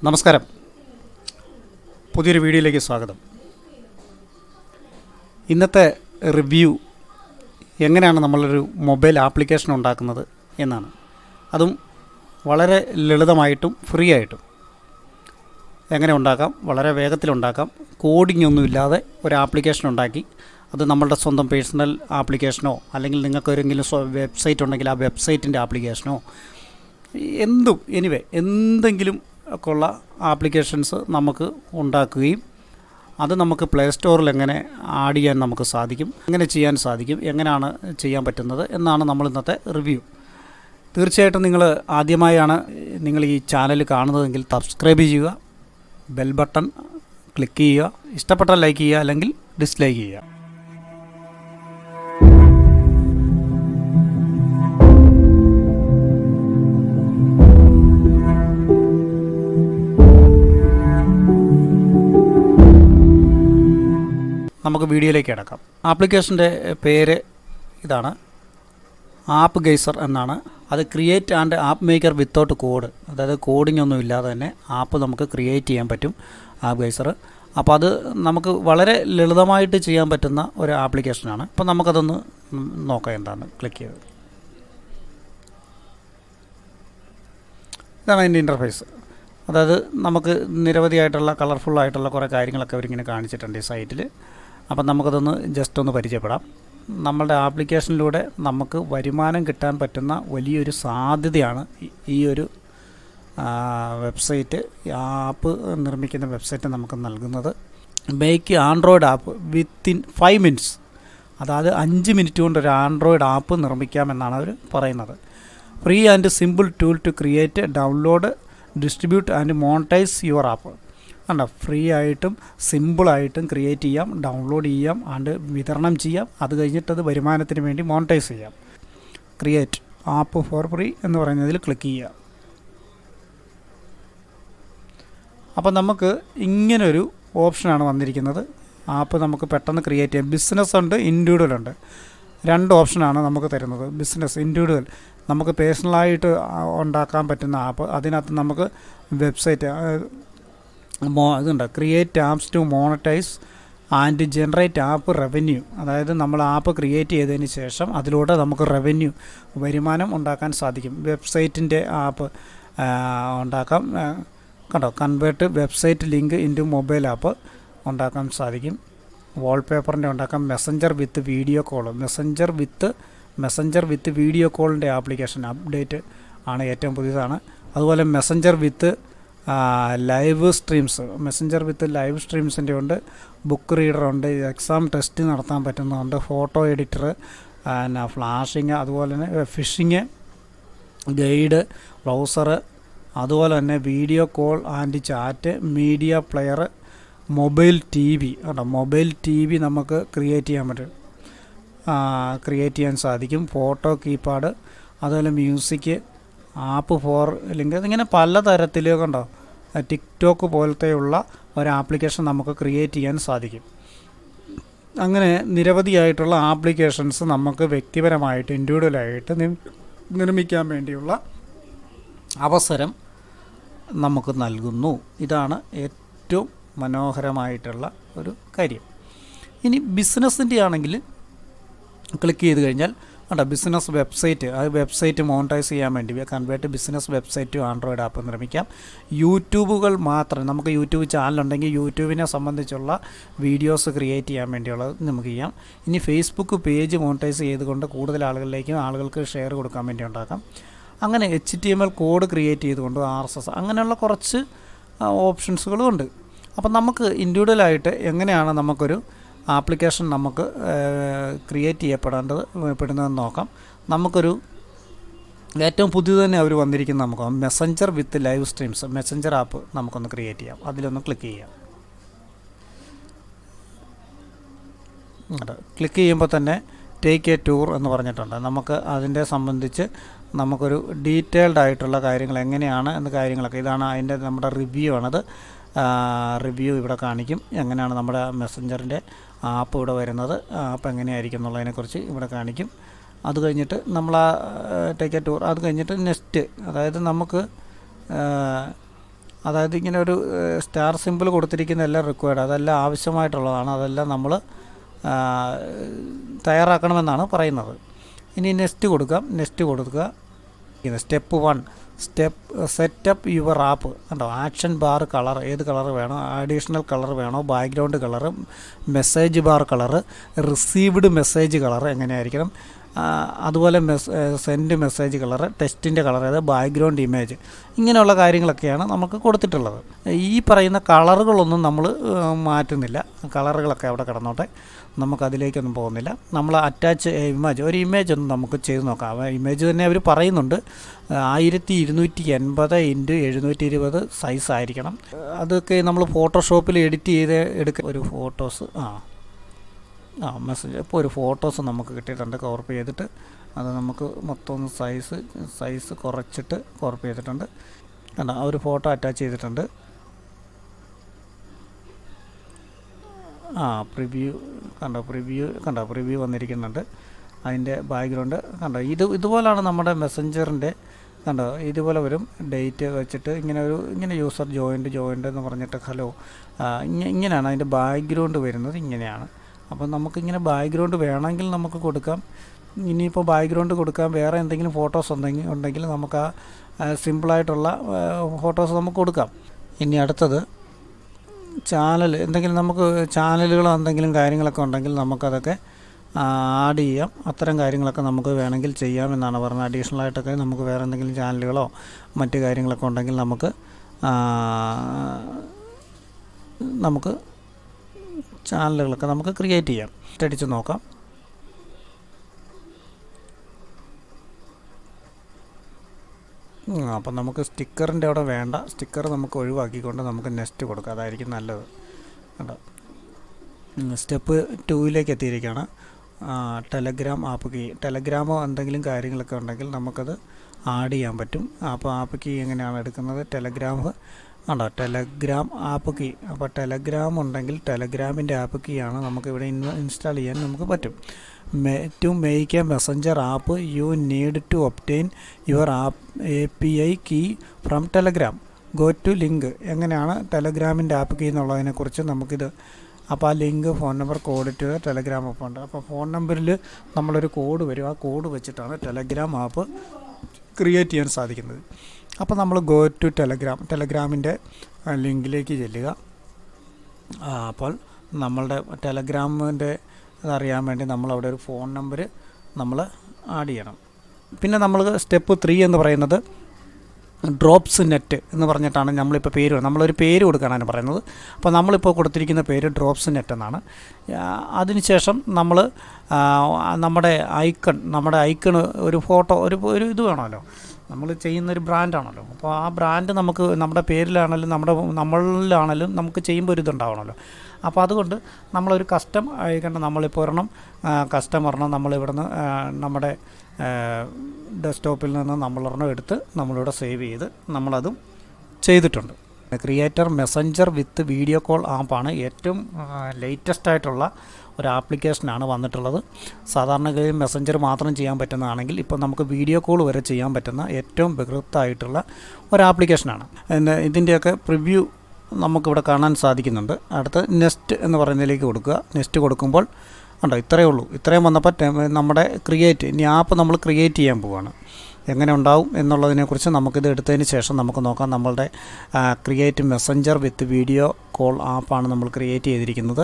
നമസ്കാരം. പുതിയൊരു വീഡിയോയിലേക്ക് സ്വാഗതം. ഇന്നത്തെ റിവ്യൂ എങ്ങനെയാണ് നമ്മളൊരു മൊബൈൽ ആപ്ലിക്കേഷൻ ഉണ്ടാക്കുന്നത് എന്നാണ്. അതും വളരെ ലളിതമായിട്ടും ഫ്രീ ആയിട്ടും എങ്ങനെ ഉണ്ടാക്കാം, വളരെ വേഗത്തിലുണ്ടാക്കാം. കോഡിംഗ് ഒന്നുമില്ലാതെ ഒരു ആപ്ലിക്കേഷൻ ഉണ്ടാക്കി അത് നമ്മളുടെ സ്വന്തം പേഴ്സണൽ ആപ്ലിക്കേഷനോ അല്ലെങ്കിൽ നിങ്ങൾക്ക് ഒരെങ്കിലും വെബ്സൈറ്റ് ഉണ്ടെങ്കിൽ ആ വെബ്സൈറ്റിൻ്റെ ആപ്ലിക്കേഷനോ എന്തെങ്കിലും ഒക്കെ ഉള്ള ആപ്ലിക്കേഷൻസ് നമുക്ക് ഉണ്ടാക്കുകയും അത് നമുക്ക് പ്ലേ സ്റ്റോറിൽ എങ്ങനെ ആഡ് ചെയ്യാൻ നമുക്ക് സാധിക്കും, എങ്ങനെ ചെയ്യാൻ സാധിക്കും, എങ്ങനെയാണ് ചെയ്യാൻ പറ്റുന്നത് എന്നാണ് നമ്മൾ ഇന്നത്തെ റിവ്യൂ. തീർച്ചയായിട്ടും നിങ്ങൾ ആദ്യമായാണ് നിങ്ങൾ ഈ ചാനൽ കാണുന്നതെങ്കിൽ സബ്സ്ക്രൈബ് ചെയ്യുക, ബെൽ ബട്ടൺ ക്ലിക്ക് ചെയ്യുക, ഇഷ്ടപ്പെട്ടാൽ ലൈക്ക് ചെയ്യുക, അല്ലെങ്കിൽ ഡിസ്ലൈക്ക് ചെയ്യുക. നമുക്ക് വീഡിയോയിലേക്ക് കിടക്കാം. ആപ്ലിക്കേഷൻ്റെ പേര് ഇതാണ്, AppsGeyser എന്നാണ്. അത് create and app maker without code, അതായത് കോഡിംഗ് ഒന്നും ഇല്ലാതെ തന്നെ ആപ്പ് നമുക്ക് ക്രിയേറ്റ് ചെയ്യാൻ പറ്റും AppsGeyser. അപ്പോൾ അത് നമുക്ക് വളരെ ലളിതമായിട്ട് ചെയ്യാൻ പറ്റുന്ന ഒരു ആപ്ലിക്കേഷനാണ്. അപ്പോൾ നമുക്കതൊന്ന് നോക്കാം എന്താണ്. ക്ലിക്ക് ചെയ്ത് ഇതാണ് അതിൻ്റെ ഇൻ്റർഫേസ്. അതായത് നമുക്ക് നിരവധിയായിട്ടുള്ള കളർഫുള്ളായിട്ടുള്ള കുറേ കാര്യങ്ങളൊക്കെ അവരിങ്ങനെ കാണിച്ചിട്ടുണ്ട് ഈ സൈറ്റിൽ. അപ്പം നമുക്കതൊന്ന് ജസ്റ്റ് ഒന്ന് പരിചയപ്പെടാം. നമ്മളുടെ ആപ്ലിക്കേഷനിലൂടെ നമുക്ക് വരുമാനം കിട്ടാൻ പറ്റുന്ന വലിയൊരു സാധ്യതയാണ് ഈ ഒരു വെബ്സൈറ്റ്, ആപ്പ് നിർമ്മിക്കുന്ന വെബ്സൈറ്റ് നമുക്ക് നൽകുന്നത്. Make Android app within 5 minutes, അതായത് 5 മിനിറ്റ് കൊണ്ട് ഒരു ആൻഡ്രോയിഡ് ആപ്പ് നിർമ്മിക്കാമെന്നാണ് അവർ പറയുന്നത്. Free and simple tool to create, download, distribute and monetise your app. കണ്ടോ, ഫ്രീ ആയിട്ടും സിമ്പിളായിട്ടും ക്രിയേറ്റ് ചെയ്യാം, ഡൗൺലോഡ് ചെയ്യാം, ആൻഡ് വിതരണം ചെയ്യാം. അത് കഴിഞ്ഞിട്ടത് വരുമാനത്തിന് വേണ്ടി മോണിറ്റൈസ് ചെയ്യാം. ക്രിയേറ്റ് ആപ്പ് ഫോർ ഫ്രീ എന്ന് പറയുന്നതിൽ ക്ലിക്ക് ചെയ്യുക. അപ്പോൾ നമുക്ക് ഇങ്ങനൊരു ഓപ്ഷനാണ് വന്നിരിക്കുന്നത്. ആപ്പ് നമുക്ക് പെട്ടെന്ന് ക്രിയേറ്റ് ചെയ്യാം. ബിസിനസ് ഉണ്ട്, ഇൻഡിവിജ്വൽ ഉണ്ട്. 2 ഓപ്ഷനാണ് നമുക്ക് തരുന്നത്. ബിസിനസ്, ഇൻഡിവിജ്വൽ നമുക്ക് പേഴ്സണലായിട്ട് ഉണ്ടാക്കാൻ പറ്റുന്ന ആപ്പ്. അതിനകത്ത് നമുക്ക് വെബ്സൈറ്റ് ഇതുണ്ട്, create apps to monetise and generate app revenue. അതായത് നമ്മൾ ആപ്പ് ക്രിയേറ്റ് ചെയ്തതിന് ശേഷം അതിലൂടെ നമുക്ക് റവന്യൂ, വരുമാനം ഉണ്ടാക്കാൻ സാധിക്കും. വെബ്സൈറ്റിൻ്റെ ആപ്പ് ഉണ്ടാക്കാം. കണ്ടോ, convert website link into mobile app ഉണ്ടാക്കാൻ സാധിക്കും. വാൾപേപ്പറിൻ്റെ ഉണ്ടാക്കാം. Messenger with video call, messenger with video കോളിൻ്റെ ആപ്ലിക്കേഷൻ അപ്ഡേറ്റ് ആണ്, ഏറ്റവും പുതിയതാണ്. അതുപോലെ മെസ്സഞ്ചർ വിത്ത് ലൈവ് സ്ട്രീംസിൻ്റെ ഉണ്ട്. ബുക്ക് റീഡറുണ്ട്, എക്സാം ടെസ്റ്റ് നടത്താൻ പറ്റുന്നുണ്ട്, ഫോട്ടോ എഡിറ്റർ, പിന്നെ ഫ്ലാഷിങ്, അതുപോലെ തന്നെ ഫിഷിങ് ഗൈഡ്, ബ്രൗസർ, അതുപോലെ തന്നെ video call and chat, media player, mobile T V. Mobile T V നമുക്ക് ക്രിയേറ്റ് ചെയ്യാൻ സാധിക്കും. ഫോട്ടോ കീപാഡ്, അതുപോലെ മ്യൂസിക്, ആപ്പ് ഫോർ ലിങ്ക്, ഇങ്ങനെ പലതരത്തിൽ കണ്ടോ, ടിക്ടോക്ക് പോലത്തെയുള്ള ഒരു ആപ്ലിക്കേഷൻ നമുക്ക് ക്രിയേറ്റ് ചെയ്യാൻ സാധിക്കും. അങ്ങനെ നിരവധിയായിട്ടുള്ള ആപ്ലിക്കേഷൻസ് നമുക്ക് വ്യക്തിപരമായിട്ട് ഇൻഡിവിജ്വലായിട്ട് നിർമ്മിക്കാൻ വേണ്ടിയുള്ള അവസരം നമുക്ക് നൽകുന്നു. ഇതാണ് ഏറ്റവും മനോഹരമായിട്ടുള്ള ഒരു കാര്യം. ഇനി ബിസിനസ്സിൻ്റെ ആണെങ്കിൽ ക്ലിക്ക് ചെയ്ത് കഴിഞ്ഞാൽ കണ്ടോ, ബിസിനസ് വെബ്സൈറ്റ്, അത് വെബ്സൈറ്റ് മോണിറ്റൈസ് ചെയ്യാൻ വേണ്ടി convert business website to Android app നിർമ്മിക്കാം. യൂട്യൂബുകൾ മാത്രം, നമുക്ക് യൂട്യൂബ് ചാനലുണ്ടെങ്കിൽ യൂട്യൂബിനെ സംബന്ധിച്ചുള്ള വീഡിയോസ് ക്രിയേറ്റ് ചെയ്യാൻ വേണ്ടിയുള്ളത് നമുക്ക് ചെയ്യാം. ഇനി ഫേസ്ബുക്ക് പേജ് മോണിറ്റൈസ് ചെയ്തുകൊണ്ട് കൂടുതൽ ആളുകൾക്ക് ഷെയർ കൊടുക്കാൻ വേണ്ടി ഉണ്ടാക്കാം. അങ്ങനെ HTML കോഡ് ക്രിയേറ്റ് ചെയ്തുകൊണ്ട് RSS, അങ്ങനെയുള്ള കുറച്ച് ഓപ്ഷൻസുകളും ഉണ്ട്. അപ്പം നമുക്ക് ഇൻഡിവിജ്വലായിട്ട് എങ്ങനെയാണ് നമുക്കൊരു ആപ്ലിക്കേഷൻ നമുക്ക് ക്രിയേറ്റ് ചെയ്യപ്പെടുന്നതെന്ന് നോക്കാം. നമുക്കൊരു ഏറ്റവും പുതിയത് തന്നെ അവർ വന്നിരിക്കുന്ന നമുക്ക് മെസ്സഞ്ചർ വിത്ത് ലൈവ് സ്ട്രീംസ്, മെസ്സഞ്ചർ ആപ്പ് നമുക്കൊന്ന് ക്രിയേറ്റ് ചെയ്യാം. അതിലൊന്ന് ക്ലിക്ക് ചെയ്യാം. ക്ലിക്ക് ചെയ്യുമ്പോൾ തന്നെ ടേക്ക് എ ടൂർ എന്ന് പറഞ്ഞിട്ടുണ്ട്. നമുക്ക് അതിൻ്റെ സംബന്ധിച്ച് നമുക്കൊരു ഡീറ്റെയിൽഡ് ആയിട്ടുള്ള കാര്യങ്ങൾ എങ്ങനെയാണ് എന്ന കാര്യങ്ങളൊക്കെ, ഇതാണ് അതിൻ്റെ നമ്മുടെ റിവ്യൂ ആണത്. റിവ്യൂ ഇവിടെ കാണിക്കും. എങ്ങനെയാണ് നമ്മുടെ മെസ്സഞ്ചറിൻ്റെ ആപ്പ് ഇവിടെ വരുന്നത്, ആപ്പ് എങ്ങനെയായിരിക്കും എന്നുള്ളതിനെക്കുറിച്ച് ഇവിടെ കാണിക്കും. അത് കഴിഞ്ഞിട്ട് നമ്മൾ ടേക്ക് എ ടൂർ, അത് കഴിഞ്ഞിട്ട് നെക്സ്റ്റ്, അതായത് നമുക്ക് അതായത് ഇങ്ങനെ ഒരു സ്റ്റാർ സിമ്പിൾ കൊടുത്തിരിക്കുന്ന എല്ലാം റിക്വയർഡ്, അതെല്ലാം ആവശ്യമായിട്ടുള്ളതാണ്, അതെല്ലാം നമ്മൾ തയ്യാറാക്കണമെന്നാണ് പറയുന്നത്. ഇനി നെക്സ്റ്റ് കൊടുക്കുക. Step 1 setup your app. കണ്ടോ, ആക്ഷൻ ബാർ കളർ, ഏത് കളർ വേണോ, അഡീഷണൽ കളർ വേണോ, background colour, message bar colour, received message colour എങ്ങനെയായിരിക്കണം, അതുപോലെ സെൻഡ് മെസ്സേജ് കളർ, ടെക്സ്റ്റിൻ്റെ കളർ, അതായത് ബാക്ക്ഗ്രൗണ്ട് ഇമേജ്, ഇങ്ങനെയുള്ള കാര്യങ്ങളൊക്കെയാണ് നമുക്ക് കൊടുത്തിട്ടുള്ളത്. ഈ പറയുന്ന കളറുകളൊന്നും നമ്മൾ മാറ്റുന്നില്ല, കളറുകളൊക്കെ അവിടെ കിടന്നോട്ടെ, നമുക്കതിലേക്കൊന്നും പോകുന്നില്ല. നമ്മൾ അറ്റാച്ച് ഒരു ഇമേജ് ഒന്ന് നമുക്ക് ചെയ്ത് നോക്കാം. ഇമേജ് തന്നെ അവർ പറയുന്നുണ്ട് 1280 × 720 സൈസ് ആയിരിക്കണം. അതൊക്കെ നമ്മൾ ഫോട്ടോഷോപ്പിൽ എഡിറ്റ് ചെയ്ത് എടുക്കുക. ഒരു ഫോട്ടോസ് മെസ്സേജ് ഇപ്പോൾ ഒരു ഫോട്ടോസ് നമുക്ക് കിട്ടിയിട്ടുണ്ട്, കോപ്പി ചെയ്തിട്ട് അത് നമുക്ക് മൊത്തം ഒന്ന് സൈസ് കുറച്ചിട്ട് കോപ്പി ചെയ്തിട്ടുണ്ട്. കണ്ടോ, ആ ഒരു ഫോട്ടോ അറ്റാച്ച് ചെയ്തിട്ടുണ്ട്. പ്രിവ്യൂ വന്നിരിക്കുന്നുണ്ട്. അതിൻ്റെ ബാക്ക്ഗ്രൗണ്ട് കണ്ടോ, ഇതുപോലാണ് നമ്മുടെ മെസ്സഞ്ചറിൻ്റെ. കണ്ടോ, ഇതുപോലെ വരും, ഡേറ്റ് വെച്ചിട്ട് ഇങ്ങനെ യൂസർ ജോയിൻ്റ് എന്ന് പറഞ്ഞിട്ട് ഹലോ, ഇങ്ങനെയാണ് അതിൻ്റെ ബാക്ക്ഗ്രൗണ്ട് വരുന്നത്, ഇങ്ങനെയാണ്. അപ്പോൾ നമുക്കിങ്ങനെ ബാക്ക്ഗ്രൗണ്ട് വേണമെങ്കിൽ നമുക്ക് കൊടുക്കാം. ഇനിയിപ്പോൾ ബാക്ക്ഗ്രൗണ്ട് കൊടുക്കാൻ വേറെ എന്തെങ്കിലും ഫോട്ടോസ് ഉണ്ടെങ്കിൽ നമുക്ക് ആ സിമ്പിളായിട്ടുള്ള ഫോട്ടോസ് നമുക്ക് കൊടുക്കാം. ഇനി അടുത്തത് എന്തെങ്കിലും നമുക്ക് ചാനലുകളോ എന്തെങ്കിലും കാര്യങ്ങളൊക്കെ ഉണ്ടെങ്കിൽ നമുക്കതൊക്കെ ആഡ് ചെയ്യാം. അത്തരം കാര്യങ്ങളൊക്കെ നമുക്ക് വേണമെങ്കിൽ ചെയ്യാമെന്നാണ് പറഞ്ഞത്. അഡീഷണലായിട്ടൊക്കെ നമുക്ക് വേറെ എന്തെങ്കിലും ചാനലുകളോ മറ്റു കാര്യങ്ങളൊക്കെ ഉണ്ടെങ്കിൽ നമുക്ക് ചാനലുകളൊക്കെ നമുക്ക് ക്രിയേറ്റ് ചെയ്യാം. അടിച്ച് നോക്കാം. അപ്പം നമുക്ക് സ്റ്റിക്കറിൻ്റെ അവിടെ വേണ്ട, സ്റ്റിക്കർ നമുക്ക് ഒഴിവാക്കിക്കൊണ്ട് നമുക്ക് നെക്സ്റ്റ് കൊടുക്കാം, അതായിരിക്കും നല്ലത്. കേട്ടോ, സ്റ്റെപ്പ് 2 എത്തിയിരിക്കുകയാണ്. ടെലഗ്രാം ആപ്പ് കീ, ടെലഗ്രാമോ എന്തെങ്കിലും കാര്യങ്ങളൊക്കെ ഉണ്ടെങ്കിൽ നമുക്കത് ആഡ് ചെയ്യാൻ പറ്റും. അപ്പോൾ ആപ്പ് കീ എങ്ങനെയാണ് എടുക്കുന്നത്, ടെലഗ്രാം ആപ്പ് കീ. അപ്പോൾ ടെലഗ്രാം ഉണ്ടെങ്കിൽ ടെലഗ്രാമിൻ്റെ ആപ്പ് കീ ആണ് നമുക്കിവിടെ ഇൻസ്റ്റാൾ ചെയ്യാൻ നമുക്ക് പറ്റും. To make a messenger app you need to obtain your API key from Telegram. Go to link. എങ്ങനെയാണ് ടെലഗ്രാമിൻ്റെ ആപ്പ് കീ എന്നുള്ളതിനെക്കുറിച്ച് നമുക്കിത്. അപ്പോൾ ആ link, phone number, code to Telegram app ഉണ്ട്. അപ്പോൾ ഫോൺ നമ്പറിൽ നമ്മളൊരു കോഡ് വരും, ആ കോഡ് വെച്ചിട്ടാണ് ടെലഗ്രാം ആപ്പ് ക്രിയേറ്റ് ചെയ്യാൻ സാധിക്കുന്നത്. അപ്പോൾ നമ്മൾ ഗോ ടു ടെലഗ്രാമിൻ്റെ ലിങ്കിലേക്ക് ചെല്ലുക. അപ്പോൾ നമ്മളുടെ ടെലഗ്രാമിൻ്റെ അതറിയാൻ വേണ്ടി നമ്മളവിടെ ഒരു ഫോൺ നമ്പർ നമ്മൾ ആഡ് ചെയ്യണം. പിന്നെ നമ്മൾ സ്റ്റെപ്പ് 3 എന്ന് പറയുന്നത് ഡ്രോപ്സ് നെറ്റ് എന്ന് പറഞ്ഞിട്ടാണ് നമ്മളിപ്പോൾ നമ്മളൊരു പേര് കൊടുക്കാനാണ് പറയുന്നത്. അപ്പോൾ നമ്മളിപ്പോൾ കൊടുത്തിരിക്കുന്ന പേര് ഡ്രോപ്സ് നെറ്റ് എന്നാണ്. അതിനുശേഷം നമ്മൾ നമ്മുടെ ഐക്കൺ ഒരു ഫോട്ടോ, ഒരു ഇത് വേണമല്ലോ, നമ്മൾ ചെയ്യുന്നൊരു ബ്രാൻഡാണല്ലോ. അപ്പോൾ ആ ബ്രാൻഡ് നമുക്ക് നമ്മുടെ പേരിലാണെങ്കിലും നമ്മളിലാണെങ്കിലും നമുക്ക് ചെയ്യുമ്പോൾ ഒരു ഇതുണ്ടാവണമല്ലോ. അപ്പോൾ അതുകൊണ്ട് നമ്മളൊരു കസ്റ്റം ഐക്കൺ നമ്മളിപ്പോൾ കസ്റ്റമറിന് നമ്മളിവിടുന്ന് നമ്മുടെ ഡെസ്ക്ടോപ്പിൽ നിന്ന് നമ്മളൊരെണ്ണം എടുത്ത് നമ്മളിവിടെ സേവ് ചെയ്ത് നമ്മളതും ചെയ്തിട്ടുണ്ട്. Creator Messenger with video call ആപ്പാണ് ഏറ്റവും ലേറ്റസ്റ്റ് ആയിട്ടുള്ള ഒരു ആപ്ലിക്കേഷനാണ് വന്നിട്ടുള്ളത്. സാധാരണഗതിയിൽ മെസ്സഞ്ചർ മാത്രം ചെയ്യാൻ പറ്റുന്നതാണെങ്കിൽ ഇപ്പോൾ നമുക്ക് വീഡിയോ കോൾ വരെ ചെയ്യാൻ പറ്റുന്ന ഏറ്റവും ബൃഹത്തായിട്ടുള്ള ഒരു ആപ്ലിക്കേഷനാണ്. ഇതിൻ്റെയൊക്കെ പ്രിവ്യൂ നമുക്കിവിടെ കാണാൻ സാധിക്കുന്നുണ്ട്. അടുത്ത് നെക്സ്റ്റ് എന്ന് പറയുന്നതിലേക്ക് കൊടുക്കുക. നെക്സ്റ്റ് കൊടുക്കുമ്പോൾ ഉണ്ടോ, ഇത്രയേ ഉള്ളൂ. ഇത്രയും വന്നപ്പോൾ നമ്മുടെ ഇനി ആപ്പ് നമ്മൾ ക്രിയേറ്റ് ചെയ്യാൻ പോവുകയാണ്. എങ്ങനെ ഉണ്ടാവും എന്നുള്ളതിനെക്കുറിച്ച് നമുക്കിത് എടുത്തതിന് ശേഷം നമുക്ക് നോക്കാം. നമ്മളുടെ create Messenger with video call ആപ്പാണ് നമ്മൾ ക്രിയേറ്റ് ചെയ്തിരിക്കുന്നത്.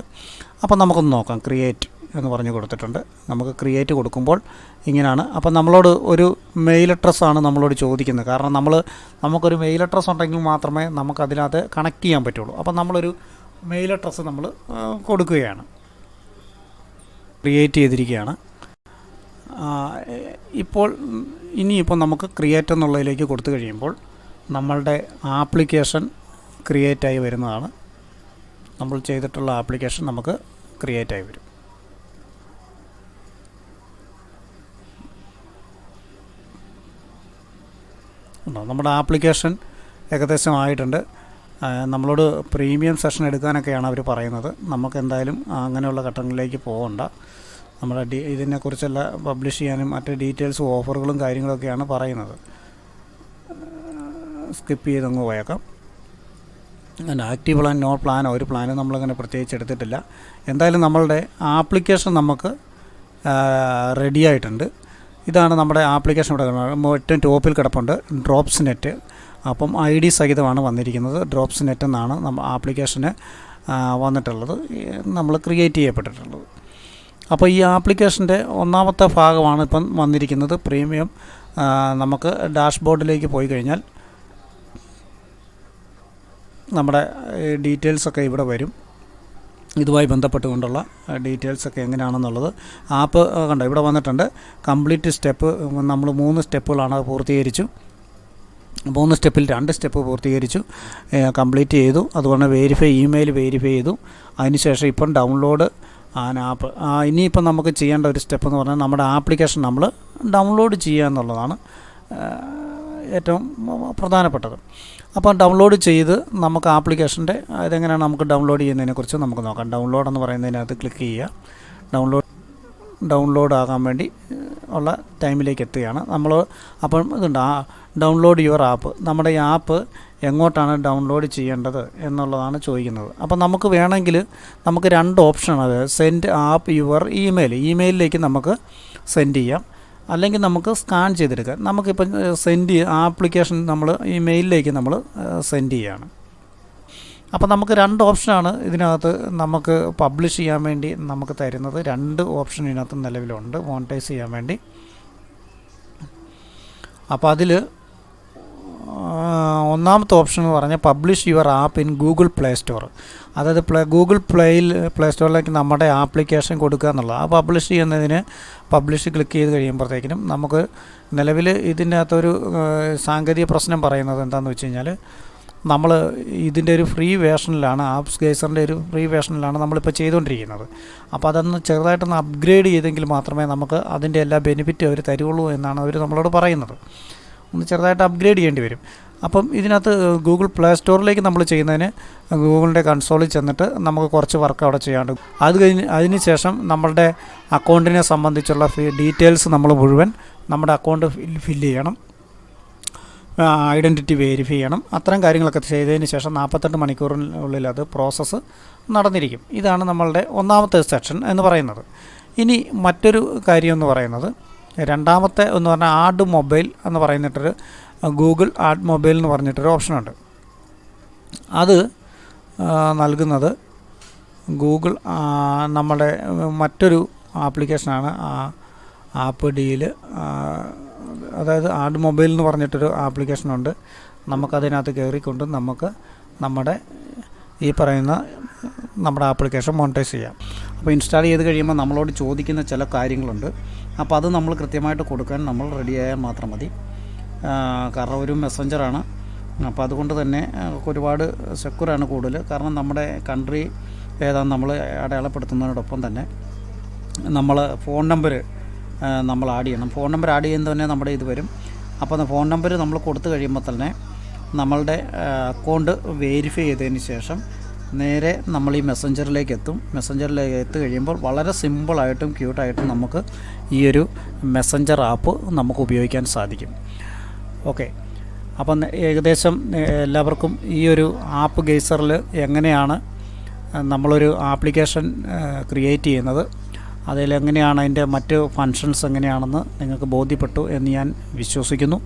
അപ്പോൾ നമുക്കൊന്ന് നോക്കാം. ക്രിയേറ്റ് എന്ന് പറഞ്ഞ് കൊടുത്തിട്ടുണ്ട്. നമുക്ക് ക്രിയേറ്റ് കൊടുക്കുമ്പോൾ ഇങ്ങനെയാണ്. അപ്പോൾ നമ്മളോട് ഒരു മെയിൽ അഡ്രസ്സാണ് നമ്മളോട് ചോദിക്കുന്നത്. കാരണം നമുക്കൊരു മെയിൽ അഡ്രസ്സ് ഉണ്ടെങ്കിൽ മാത്രമേ നമുക്കതിനകത്ത് കണക്ട് ചെയ്യാൻ പറ്റുള്ളൂ. അപ്പോൾ നമ്മളൊരു മെയിൽ അഡ്രസ്സ് നമ്മൾ കൊടുക്കുകയാണ്. ക്രിയേറ്റ് ചെയ്തിരിക്കുകയാണ്. ഇനിയിപ്പോൾ നമുക്ക് ക്രിയേറ്റ് എന്നുള്ളതിലേക്ക് കൊടുത്തു കഴിയുമ്പോൾ നമ്മളുടെ ആപ്ലിക്കേഷൻ ക്രിയേറ്റായി വരുന്നതാണ്. നമ്മൾ ചെയ്തിട്ടുള്ള ആപ്ലിക്കേഷൻ നമുക്ക് ക്രിയേറ്റായി വരും. നമ്മുടെ ആപ്ലിക്കേഷൻ ഏകദേശം ആയിട്ടുണ്ട്. നമ്മളോട് പ്രീമിയം സെഷൻ എടുക്കാനൊക്കെയാണ് അവർ പറയുന്നത്. നമുക്ക് എന്തായാലും അങ്ങനെയുള്ള ഘട്ടങ്ങളിലേക്ക് പോകണ്ട. നമ്മുടെ ഇതിനെക്കുറിച്ചെല്ലാം പബ്ലിഷ് ചെയ്യാനും മറ്റ് ഡീറ്റെയിൽസും ഓഫറുകളും കാര്യങ്ങളൊക്കെയാണ് പറയുന്നത്. സ്കിപ്പ് ചെയ്തങ്ങ് പോയേക്കാം. ആക്റ്റീവ് പ്ലാൻ, നോ പ്ലാൻ, ഒരു പ്ലാനും നമ്മളങ്ങനെ പ്രത്യേകിച്ച് എടുത്തിട്ടില്ല. എന്തായാലും നമ്മളുടെ ആപ്ലിക്കേഷൻ നമുക്ക് റെഡി ആയിട്ടുണ്ട്. ഇതാണ് നമ്മുടെ ആപ്ലിക്കേഷൻ ഇവിടെ ഏറ്റവും ടോപ്പിൽ കിടപ്പുണ്ട്, ഡ്രോപ്സ് നെറ്റ്. അപ്പം ID സഹിതമാണ് വന്നിരിക്കുന്നത്. ഡ്രോപ്സ് നെറ്റ് എന്നാണ് നമ്മൾ ആപ്ലിക്കേഷന് വന്നിട്ടുള്ളത്, നമ്മൾ ക്രിയേറ്റ് ചെയ്യപ്പെട്ടിട്ടുള്ളത്. അപ്പോൾ ഈ ആപ്ലിക്കേഷൻ്റെ ഒന്നാമത്തെ ഭാഗമാണ് ഇപ്പം വന്നിരിക്കുന്നത്, പ്രീമിയം. നമുക്ക് ഡാഷ്ബോർഡിലേക്ക് പോയി കഴിഞ്ഞാൽ നമ്മുടെ ഡീറ്റെയിൽസൊക്കെ ഇവിടെ വരും. ഇതുമായി ബന്ധപ്പെട്ടുകൊണ്ടുള്ള ഡീറ്റെയിൽസൊക്കെ എങ്ങനെയാണെന്നുള്ളത് ആപ്പ് കണ്ടോ ഇവിടെ വന്നിട്ടുണ്ട്. കംപ്ലീറ്റ് സ്റ്റെപ്പ് നമ്മൾ 3 സ്റ്റെപ്പുകളാണ് പൂർത്തീകരിച്ചു. 3 സ്റ്റെപ്പിൽ 2 സ്റ്റെപ്പ് പൂർത്തീകരിച്ചു, കംപ്ലീറ്റ് ചെയ്തു. അതുകൊണ്ട് ഇമെയിൽ വെരിഫൈ ചെയ്തു. അതിനുശേഷം ഇപ്പം ഡൗൺലോഡ് ആപ്പ്. ഇനിയിപ്പം നമുക്ക് ചെയ്യേണ്ട ഒരു സ്റ്റെപ്പ് എന്ന് പറഞ്ഞാൽ നമ്മുടെ ആപ്ലിക്കേഷൻ നമ്മൾ ഡൗൺലോഡ് ചെയ്യുക എന്നുള്ളതാണ് ഏറ്റവും പ്രധാനപ്പെട്ടത്. അപ്പോൾ ഡൗൺലോഡ് ചെയ്ത് നമുക്ക് ആപ്ലിക്കേഷൻ്റെ ഇതെങ്ങനെയാണ് നമുക്ക് ഡൗൺലോഡ് ചെയ്യുന്നതിനെക്കുറിച്ച് നമുക്ക് നോക്കാം. ഡൗൺലോഡ് എന്ന് പറയുന്നതിനകത്ത് ക്ലിക്ക് ചെയ്യുക. ഡൗൺലോഡ് ആകാൻ വേണ്ടി ഉള്ള ടൈമിലേക്ക് എത്തുകയാണ് നമ്മൾ. അപ്പം ഇതുണ്ട് ഡൗൺലോഡ് യുവർ ആപ്പ്. നമ്മുടെ ഈ ആപ്പ് എങ്ങോട്ടാണ് ഡൗൺലോഡ് ചെയ്യേണ്ടത് എന്നുള്ളതാണ് ചോദിക്കുന്നത്. അപ്പം നമുക്ക് വേണമെങ്കിൽ നമുക്ക് 2 ഓപ്ഷനാണ്. സെൻഡ് ആപ്പ് യുവർ ഇമെയിലിലേക്ക് നമുക്ക് സെൻഡ് ചെയ്യാം, അല്ലെങ്കിൽ നമുക്ക് സ്കാൻ ചെയ്തെടുക്കാം. നമുക്കിപ്പം ആപ്ലിക്കേഷൻ നമ്മൾ ഇമെയിലിലേക്ക് നമ്മൾ സെൻഡ് ചെയ്യുകയാണ്. അപ്പോൾ നമുക്ക് 2 ഓപ്ഷനാണ് ഇതിനകത്ത് നമുക്ക് പബ്ലിഷ് ചെയ്യാൻ വേണ്ടി നമുക്ക് തരുന്നത്. 2 ഓപ്ഷൻ ഇതിനകത്ത് നിലവിലുണ്ട് മോണിറ്റൈസ് ചെയ്യാൻ വേണ്ടി. അപ്പോൾ അതിൽ ഒന്നാമത്തെ ഓപ്ഷൻ എന്ന് പറഞ്ഞാൽ publish your app in Google play store. അതായത് ഗൂഗിൾ പ്ലേ സ്റ്റോറിലേക്ക് നമ്മുടെ ആപ്ലിക്കേഷൻ കൊടുക്കുക എന്നുള്ളത്. ആ പബ്ലിഷ് ചെയ്യുന്നതിന് പബ്ലിഷ് ക്ലിക്ക് ചെയ്ത് കഴിയുമ്പോഴത്തേക്കിനും നമുക്ക് നിലവിൽ ഇതിൻ്റെ അകത്തൊരു സാങ്കേതിക പ്രശ്നം പറയുന്നത് എന്താണെന്ന് വെച്ച് കഴിഞ്ഞാൽ, നമ്മൾ ഇതിൻ്റെ ഒരു ഫ്രീ വേർഷനിലാണ്, AppsGeyserൻ്റെ ഒരു ഫ്രീ വേർഷനിലാണ് നമ്മളിപ്പോൾ ചെയ്തുകൊണ്ടിരിക്കുന്നത്. അപ്പോൾ അതൊന്ന് ചെറുതായിട്ടൊന്ന് അപ്ഗ്രേഡ് ചെയ്തെങ്കിൽ മാത്രമേ നമുക്ക് അതിൻ്റെ എല്ലാ ബെനിഫിറ്റും അവർ തരുള്ളൂ എന്നാണ് അവർ നമ്മളോട് പറയുന്നത്. ഒന്ന് ചെറുതായിട്ട് അപ്ഗ്രേഡ് ചെയ്യേണ്ടി വരും. അപ്പം ഇതിനകത്ത് ഗൂഗിൾ പ്ലേ സ്റ്റോറിലേക്ക് നമ്മൾ ചെയ്യുന്നതിന് ഗൂഗിളിൻ്റെ കൺസോളിൽ ചെന്നിട്ട് നമുക്ക് കുറച്ച് വർക്ക് അവിടെ ചെയ്യാണ്ട്, അതിന് ശേഷം നമ്മളുടെ അക്കൗണ്ടിനെ സംബന്ധിച്ചുള്ള ഡീറ്റെയിൽസ് നമ്മൾ മുഴുവൻ നമ്മുടെ അക്കൗണ്ട് ഫില്ല് ചെയ്യണം, ഐഡൻറ്റിറ്റി വെരിഫൈ ചെയ്യണം. അത്തരം കാര്യങ്ങളൊക്കെ ചെയ്തതിന് ശേഷം 48 മണിക്കൂറിനുള്ളിൽ അത് പ്രോസസ്സ് നടന്നിരിക്കും. ഇതാണ് നമ്മളുടെ ഒന്നാമത്തെ സെക്ഷൻ എന്ന് പറയുന്നത്. ഇനി മറ്റൊരു കാര്യം എന്ന് പറയുന്നത്, രണ്ടാമത്തെ എന്ന് പറഞ്ഞാൽ ആഡ് മൊബൈൽ എന്ന് പറഞ്ഞിട്ടൊരു ഗൂഗിൾ ആഡ് മൊബൈൽ എന്ന് പറഞ്ഞിട്ടൊരു ഓപ്ഷനുണ്ട്. അത് നൽകുന്നത് ഗൂഗിൾ നമ്മുടെ മറ്റൊരു ആപ്ലിക്കേഷനാണ് ആപ്പ് ഡീൽ. അതായത് ആഡ് മൊബൈൽ എന്ന് പറഞ്ഞിട്ടൊരു ആപ്ലിക്കേഷനുണ്ട്. നമുക്കതിനകത്ത് കയറിക്കൊണ്ട് നമുക്ക് നമ്മുടെ ഈ പറയുന്ന നമ്മുടെ ആപ്ലിക്കേഷൻ മോണിറ്റൈസ് ചെയ്യാം. അപ്പോൾ ഇൻസ്റ്റാൾ ചെയ്ത് കഴിയുമ്പോൾ നമ്മളോട് ചോദിക്കുന്ന ചില കാര്യങ്ങളുണ്ട്. അപ്പോൾ അത് നമ്മൾ കൃത്യമായിട്ട് കൊടുക്കാൻ നമ്മൾ റെഡിയായാൽ മാത്രം മതി. കാരണം ഒരു മെസ്സഞ്ചറാണ്. അപ്പോൾ അതുകൊണ്ട് തന്നെ ഒരുപാട് സെക്യൂറാണ് കൂടുതൽ. കാരണം നമ്മുടെ കൺട്രി ഏതാണെന്ന് നമ്മൾ അടയാളപ്പെടുത്തുന്നതിനോടൊപ്പം തന്നെ നമ്മൾ ഫോൺ നമ്പർ നമ്മൾ ആഡ് ചെയ്യണം. ഫോൺ നമ്പർ ആഡ് ചെയ്യുന്നത് തന്നെ നമ്മുടെ ഇത് വരും. അപ്പോൾ ഫോൺ നമ്പർ നമ്മൾ കൊടുത്തു കഴിയുമ്പോൾ തന്നെ നമ്മളുടെ അക്കൗണ്ട് വെരിഫൈ ചെയ്തതിന് ശേഷം നേരെ നമ്മൾ ഈ മെസ്സഞ്ചറിലേക്ക് എത്തും. മെസ്സഞ്ചറിലേക്ക് എത്തിക്കഴിയുമ്പോൾ വളരെ സിമ്പിളായിട്ടും ക്യൂട്ടായിട്ടും നമുക്ക് ഈ ഒരു മെസ്സഞ്ചർ ആപ്പ് നമുക്ക് ഉപയോഗിക്കാൻ സാധിക്കും. ഓക്കെ, അപ്പം ഏകദേശം എല്ലാവർക്കും ഈ ഒരു ആപ്പ് ഗെയ്സറിൽ എങ്ങനെയാണ് നമ്മളൊരു ആപ്ലിക്കേഷൻ ക്രിയേറ്റ് ചെയ്യുന്നത്, അതിലെങ്ങനെയാണ് അതിൻ്റെ മറ്റ് ഫങ്ഷൻസ് എങ്ങനെയാണെന്ന് നിങ്ങൾക്ക് ബോധ്യപ്പെട്ടു എന്ന് ഞാൻ വിശ്വസിക്കുന്നു.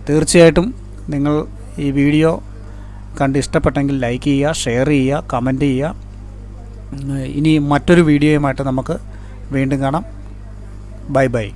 തീർച്ചയായിട്ടും നിങ്ങൾ ഈ വീഡിയോ കണ്ട് ഇഷ്ടപ്പെട്ടെങ്കിൽ ലൈക്ക് ചെയ്യുക, ഷെയർ ചെയ്യുക, കമൻറ്റ് ചെയ്യുക. ഇനി മറ്റൊരു വീഡിയോയുമായിട്ട് നമുക്ക് വീണ്ടും കാണാം. Bye bye.